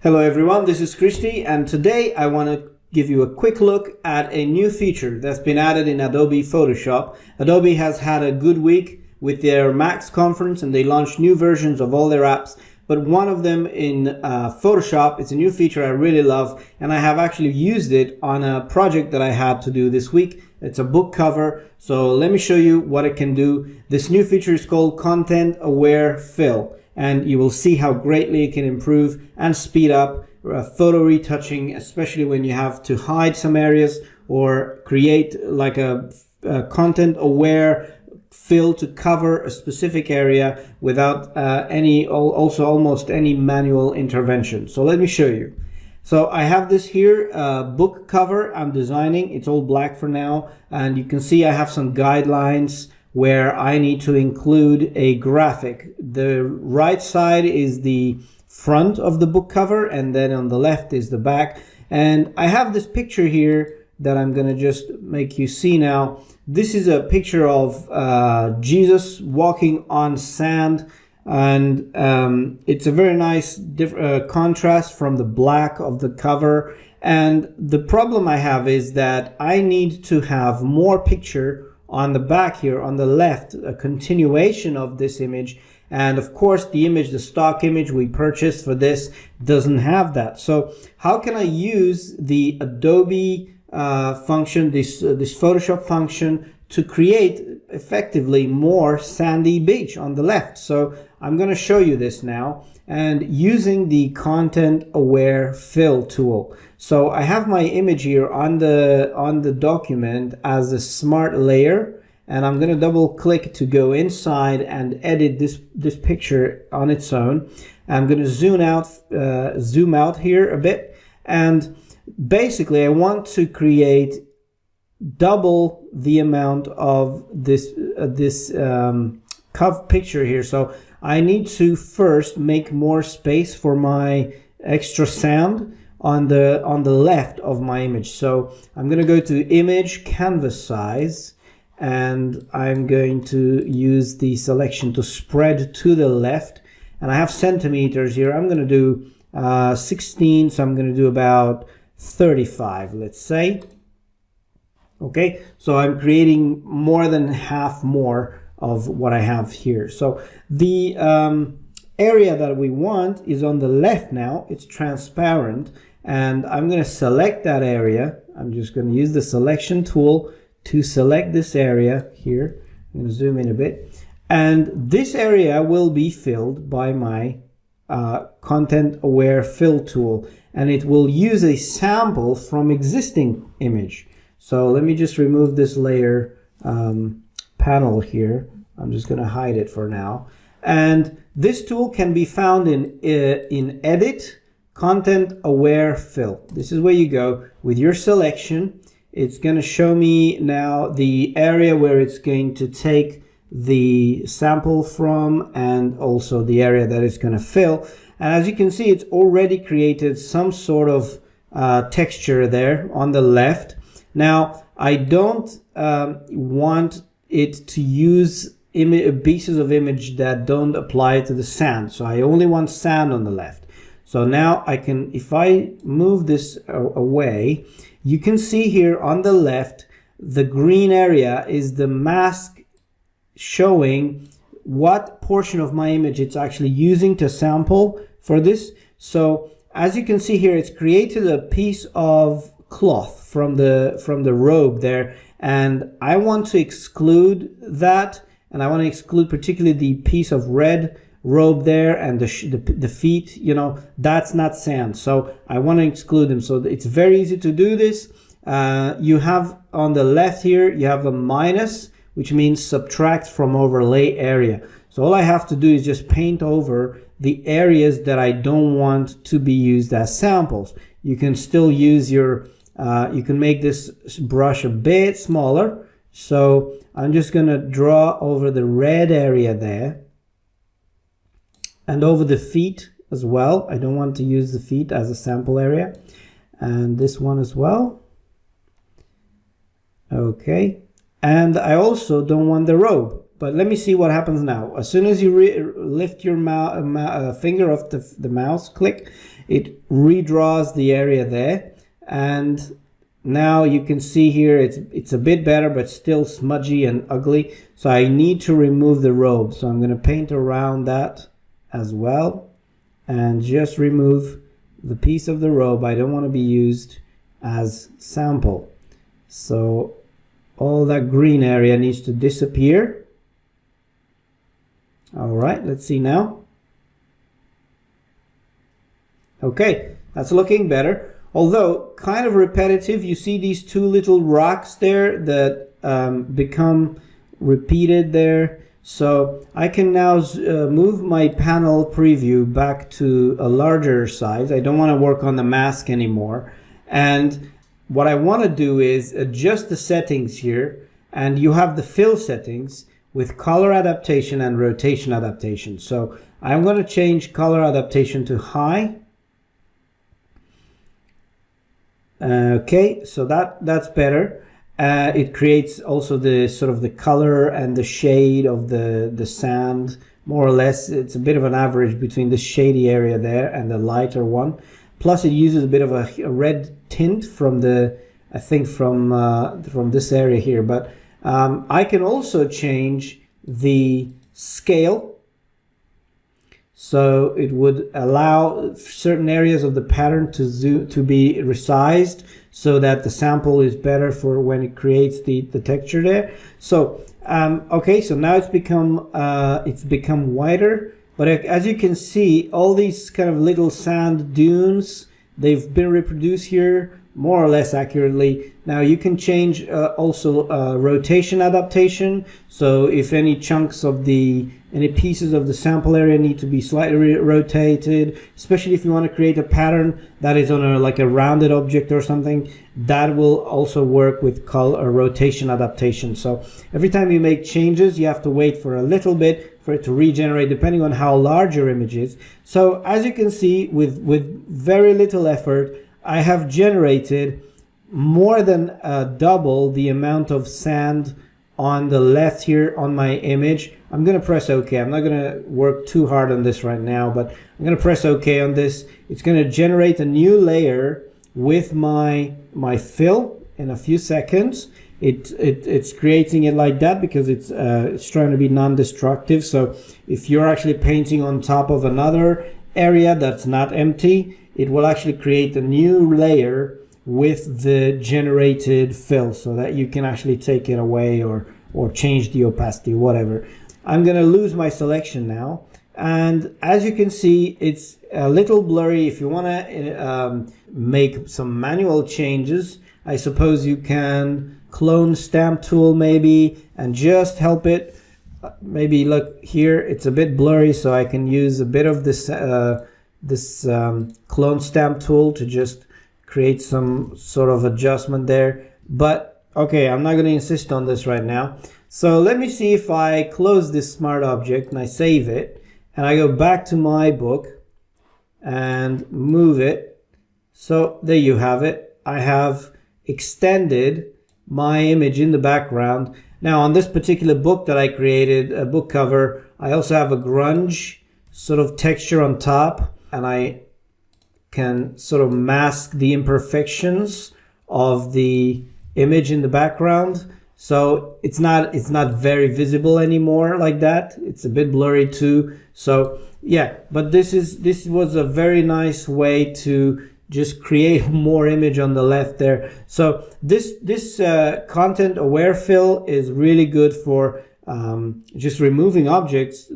Hello everyone, this is Christy, and today I want to give you a quick look at a new feature that's been added in Adobe Photoshop. Adobe has had a good week with their Max conference and they launched new versions of all their apps, but one of them in Photoshop, it's a new feature I really love, and I have actually used it on a project that I had to do this week. It's a book cover, so let me show you what it can do. This new feature is called Content Aware Fill, and you will see how greatly it can improve and speed up photo retouching, especially when you have to hide some areas or create like a content aware fill to cover a specific area without almost any manual intervention. So let me show you. So I have this here book cover I'm designing. It's all black for now, and you can see I have some guidelines where I need to include a graphic. The right side is the front of the book cover, and then on the left is the back. And I have this picture here that I'm gonna just make you see now. This is a picture of Jesus walking on sand, and it's a very nice contrast from the black of the cover. And the problem I have is that I need to have more picture on the back here on the left, a continuation of this image. And of course the image, the stock image we purchased for this, doesn't have that. So how can I use the Adobe function, this Photoshop function, to create effectively more sandy beach on the left? So I'm going to show you this now, and using the Content Aware Fill tool. So I have my image here on the document as a smart layer, and I'm going to double click to go inside and edit this picture on its own. I'm going to zoom out here a bit, and basically I want to create double the amount of this cover picture here. So I need to first make more space for my extra sand on the left of my image. So I'm going to go to Image, Canvas Size, and I'm going to use the selection to spread to the left. And I have centimeters here. I'm going to do 16, so I'm going to do about 35, let's say. Okay, so I'm creating more than half more of what I have here. So the area that we want is on the left now. It's transparent, and I'm going to select that area. I'm just going to use the selection tool to select this area here. I'm going to zoom in a bit, and this area will be filled by my Content Aware Fill tool, and it will use a sample from existing image. So let me just remove this layer panel here. I'm just going to hide it for now. And this tool can be found in Edit, Content Aware Fill. This is where you go with your selection. It's going to show me now the area where it's going to take the sample from, and also the area that it's going to fill. And as you can see, it's already created some sort of texture there on the left. Now, I don't want it to use pieces of image that don't apply to the sand. So I only want sand on the left. So now I can, if I move this away, you can see here on the left, the green area is the mask showing what portion of my image it's actually using to sample for this. So as you can see here, it's created a piece of cloth from the robe there, and I want to exclude that, and I want to exclude particularly the piece of red robe there and the feet. You know, that's not sand, so I want to exclude them. So it's very easy to do this. You have on the left here, you have a minus, which means subtract from overlay area. So all I have to do is just paint over the areas that I don't want to be used as samples. You can still use your you can make this brush a bit smaller. So I'm just going to draw over the red area there, and over the feet as well. I don't want to use the feet as a sample area, and this one as well. Okay, and I also don't want the robe. but let me see what happens now. As soon as you lift your finger off the mouse click, it redraws the area there, and now you can see here it's a bit better, but still smudgy and ugly. So I need to remove the robe. So I'm going to paint around that as well, and just remove the piece of the robe I don't want to be used as sample. So all that green area needs to disappear. All right, let's see now. Okay, that's looking better. Although kind of repetitive, you see these two little rocks there that become repeated there. So I can now move my panel preview back to a larger size. I don't want to work on the mask anymore. And what I want to do is adjust the settings here, and you have the fill settings with color adaptation and rotation adaptation. So I'm going to change color adaptation to high. Okay, so that's better. It creates also the sort of the color and the shade of the sand, more or less. It's a bit of an average between the shady area there and the lighter one. Plus it uses a bit of a red tint from the, I think from this area here. But I can also change the scale. So it would allow certain areas of the pattern to be resized so that the sample is better for when it creates the texture there. So okay, so now it's become wider. But as you can see, all these kind of little sand dunes, they've been reproduced here more or less accurately. Now you can change also rotation adaptation. So if any chunks of any pieces of the sample area need to be slightly rotated, especially if you want to create a pattern that is on like a rounded object or something, that will also work with rotation adaptation. So every time you make changes, you have to wait for a little bit for it to regenerate, depending on how large your image is. So as you can see, with very little effort, I have generated more than double the amount of sand on the left here on my image. I'm going to press OK. I'm not going to work too hard on this right now, but I'm going to press OK on this. It's going to generate a new layer with my fill in a few seconds. It's creating it like that because it's trying to be non-destructive. So if you're actually painting on top of another area that's not empty, it will actually create a new layer with the generated fill so that you can actually take it away or change the opacity, whatever. I'm going to lose my selection now. And as you can see, it's a little blurry. If you want to make some manual changes, I suppose you can clone stamp tool maybe and just help it. Maybe look here, it's a bit blurry, so I can use a bit of this clone stamp tool to just create some sort of adjustment there. But okay, I'm not going to insist on this right now. So let me see if I close this smart object and I save it and I go back to my book and move it. So there you have it. I have extended my image in the background. Now on this particular book that I created, a book cover, I also have a grunge sort of texture on top, and I can sort of mask the imperfections of the image in the background. So it's not very visible anymore like that. It's a bit blurry too. So yeah, but this was a very nice way to just create more image on the left there. So this content aware fill is really good for just removing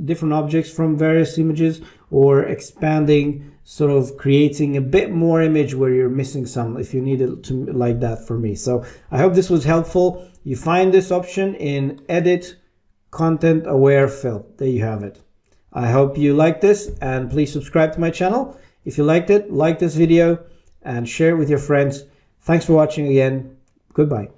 different objects from various images, or expanding, sort of creating a bit more image where you're missing some, if you need it to like that for me. So I hope this was helpful. You find this option in Edit Content Aware Fill. There you have it. I hope you like this, and please subscribe to my channel. If you liked it, like this video and share it with your friends. Thanks for watching again. Goodbye.